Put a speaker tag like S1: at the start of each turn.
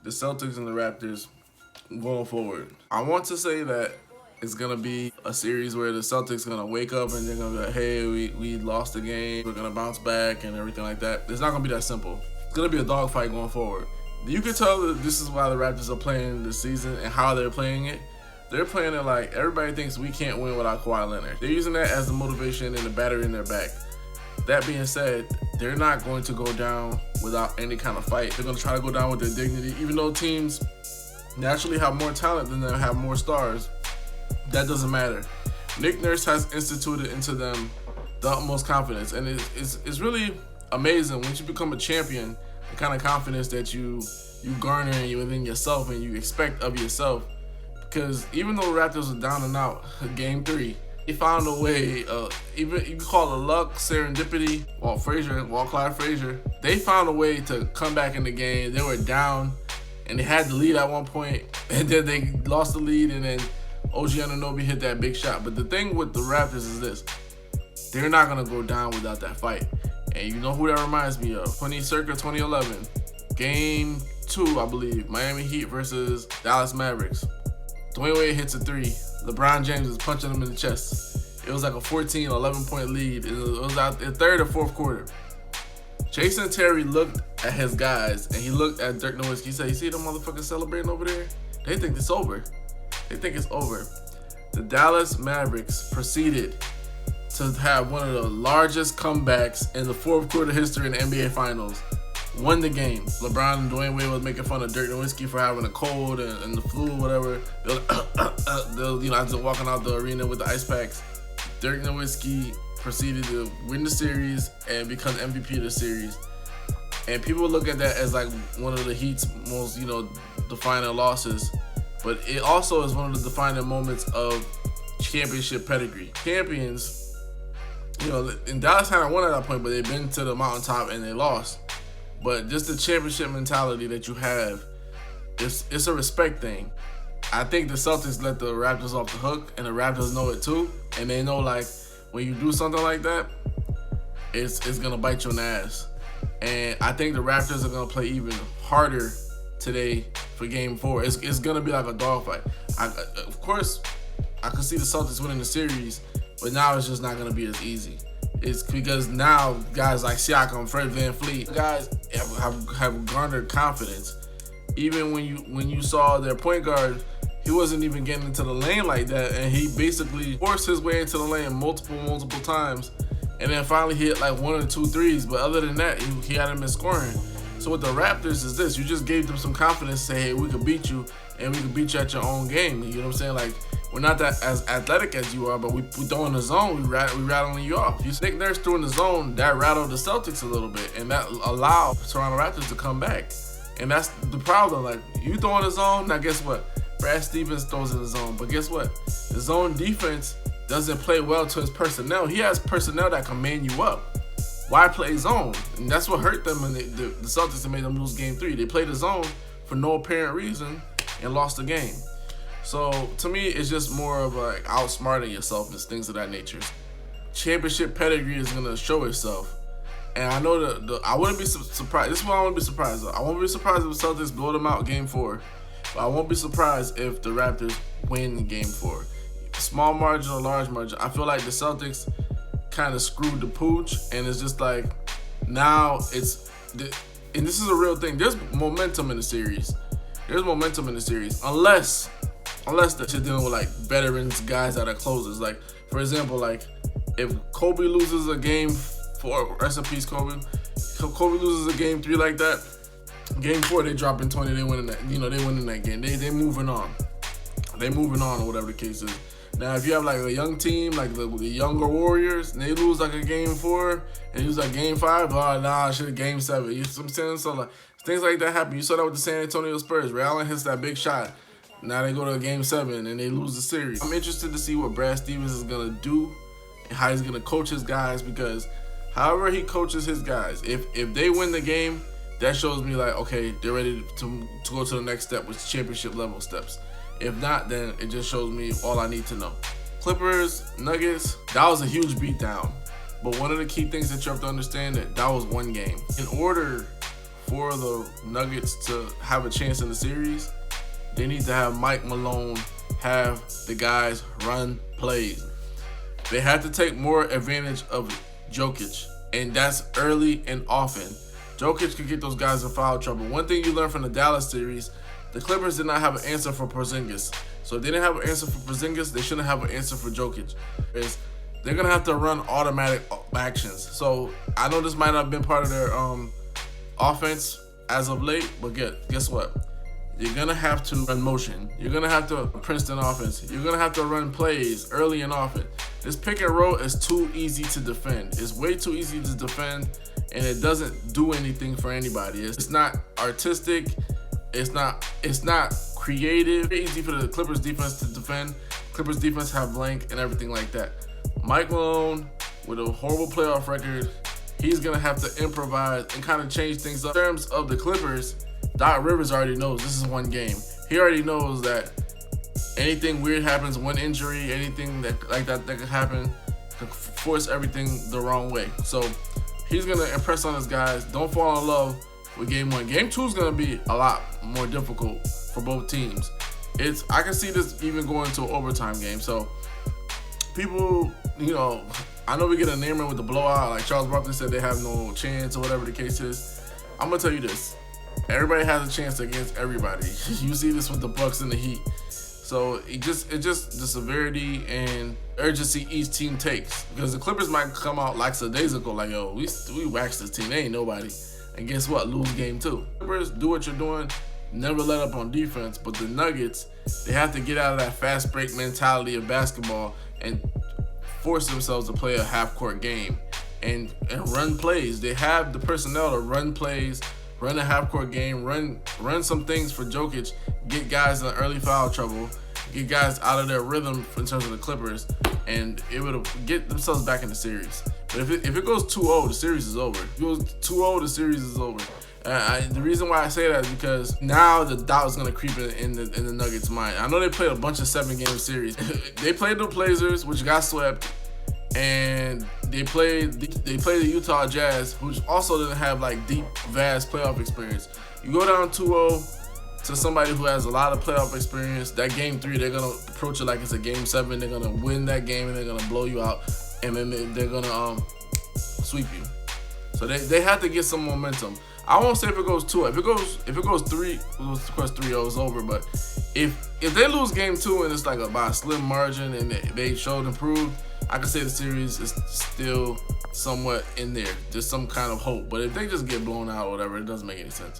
S1: the Celtics and the Raptors going forward. I want to say that it's going to be a series where the Celtics going to wake up and they're going to be like, hey, we lost the game, we're going to bounce back and everything like that. It's not going to be that simple. It's going to be a dogfight going forward. You can tell that this is why the Raptors are playing this season and how they're playing it. They're playing it like everybody thinks we can't win without Kawhi Leonard. They're using that as the motivation and the battery in their back. That being said, they're not going to go down without any kind of fight. They're going to try to go down with their dignity. Even though teams naturally have more talent than them, have more stars, that doesn't matter. Nick Nurse has instituted into them the utmost confidence. And it's really amazing once you become a champion, the kind of confidence that you garner within yourself and you expect of yourself. Because even though the Raptors were down and out, game 3, they found a way, even you can call it luck, serendipity, Clyde Frazier. They found a way to come back in the game. They were down, and they had the lead at one point, and then they lost the lead, and then OG Anunoby hit that big shot. But the thing with the Raptors is this: they're not gonna go down without that fight. And you know who that reminds me of? Circa 2011, Game 2, I believe, Miami Heat versus Dallas Mavericks. Dwayne Wade hits a 3. LeBron James is punching him in the chest. It was like a 14, 11-point lead. It was out the third or fourth quarter. Jason Terry looked at his guys, and he looked at Dirk Nowitzki. He said, you see them motherfuckers celebrating over there? They think it's over. They think it's over. The Dallas Mavericks proceeded to have one of the largest comebacks in the fourth quarter history in the NBA Finals. Won the game. LeBron and Dwayne Wade was making fun of Dirk Nowitzki for having a cold and the flu or whatever. They'll as they're walking out the arena with the ice packs. Dirk Nowitzki proceeded to win the series and become MVP of the series. And people look at that as like one of the Heat's most, defining losses. But it also is one of the defining moments of championship pedigree. Champions, in Dallas hadn't won at that point, but they've been to the mountaintop and they lost. But just the championship mentality that you have, it's a respect thing. I think the Celtics let the Raptors off the hook, and the Raptors know it too. And they know, like, when you do something like that, it's going to bite you in the ass. And I think the Raptors are going to play even harder today for Game 4. It's going to be like a dogfight. Of course, I could see the Celtics winning the series, but now it's just not going to be as easy. It's because now guys like Siakam, Fred VanVleet, guys have garnered confidence. Even when you saw their point guard, he wasn't even getting into the lane like that, and he basically forced his way into the lane multiple times, and then finally hit like 1 or 2 threes. But other than that, he hadn't been scoring. So with the Raptors is this: you just gave them some confidence, say, hey, we could beat you, and we could beat you at your own game. You know what I'm saying? Like, we're not that as athletic as you are, but we throw in the zone, we rattling you off. You Nick Nurse threw in the zone, that rattled the Celtics a little bit, and that allowed Toronto Raptors to come back. And that's the problem. Like, you throw in the zone, now guess what? Brad Stevens throws in the zone, but guess what? The zone defense doesn't play well to his personnel. He has personnel that can man you up. Why play zone? And that's what hurt them, and the Celtics that made them lose Game 3. They played the zone for no apparent reason and lost the game. So to me, it's just more of like outsmarting yourself and things of that nature. Championship pedigree is gonna show itself, and I know I wouldn't be surprised. This is why I wouldn't be surprised. I won't be surprised if the Celtics blow them out Game 4, but I won't be surprised if the Raptors win Game 4. Small margin or large margin. I feel like the Celtics kind of screwed the pooch, and it's just like now and this is a real thing. There's momentum in the series. Unless they're dealing with like veterans, guys that are closers. Like, for example, like if Kobe loses a Game 4, rest in peace, Kobe. If Kobe loses a Game 3 like that, Game 4 they drop in 20, they winning that. They winning that game. They moving on. They moving on, or whatever the case is. Now, if you have like a young team, like the younger Warriors, and they lose like a Game 4 and lose like Game 5, shit, Game 7. You know what I'm saying? So like things like that happen. You saw that with the San Antonio Spurs. Ray Allen hits that big shot. Now they go to Game 7 and they lose the series. I'm interested to see what Brad Stevens is gonna do and how he's gonna coach his guys, because however he coaches his guys, if they win the game, that shows me like, okay, they're ready to go to the next step, with championship level steps. If not, then it just shows me all I need to know. Clippers, Nuggets, that was a huge beatdown. But one of the key things that you have to understand that was one game. In order for the Nuggets to have a chance in the series, they need to have Mike Malone have the guys run plays. They have to take more advantage of Jokic, and that's early and often. Jokic can get those guys in foul trouble. One thing you learned from the Dallas series, the Clippers did not have an answer for Porzingis. So if they didn't have an answer for Porzingis, they shouldn't have an answer for Jokic. They're going to have to run automatic actions. So I know this might not have been part of their offense as of late, but guess what? You're going to have to run motion. You're going to have to Princeton offense. You're going to have to run plays early and often. This pick and roll is too easy to defend. It's way too easy to defend, and it doesn't do anything for anybody. It's not artistic. It's not creative. It's easy for the Clippers defense to defend. Clippers defense have length and everything like that. Mike Malone, with a horrible playoff record, he's going to have to improvise and kind of change things up. In terms of the Clippers, Doc Rivers already knows this is one game. He already knows that anything weird happens, one injury, anything that could happen, could force everything the wrong way. So he's going to impress on his guys. Don't fall in love with game one. Game two is going to be a lot more difficult for both teams. I can see this even going to an overtime game. So people, I know we get enamored with the blowout. Like Charles Barkley said, they have no chance or whatever the case is. I'm going to tell you this. Everybody has a chance against everybody. You see this with the Bucks and the Heat. So it just the severity and urgency each team takes. Because the Clippers might come out like some days ago, like, yo, we waxed this team. They ain't nobody. And guess what? Lose game two. Clippers, do what you're doing. Never let up on defense. But the Nuggets, they have to get out of that fast break mentality of basketball and force themselves to play a half-court game and run plays. They have the personnel to run plays, run a half-court game, run some things for Jokic, get guys in early foul trouble, get guys out of their rhythm in terms of the Clippers, and it would get themselves back in the series. But if it goes 2-0, the series is over. If it goes 2-0, the series is over. The reason why I say that is because now the doubt is going to creep in the Nuggets' mind. I know they played a bunch of 7-game series. They played the Blazers, which got swept, and they played the Utah Jazz, which also didn't have like deep, vast playoff experience. You go down 2-0 to somebody who has a lot of playoff experience. That game 3, they're gonna approach it like it's a game 7. They're gonna win that game and they're gonna blow you out, and then they're gonna sweep you. So they have to get some momentum. I won't say if it goes 2. If it goes 3, of course 3-0 is over. But if they lose game 2 and it's like by a slim margin and they showed improved, I can say the series is still somewhat in there. There's some kind of hope. But if they just get blown out or whatever, it doesn't make any sense.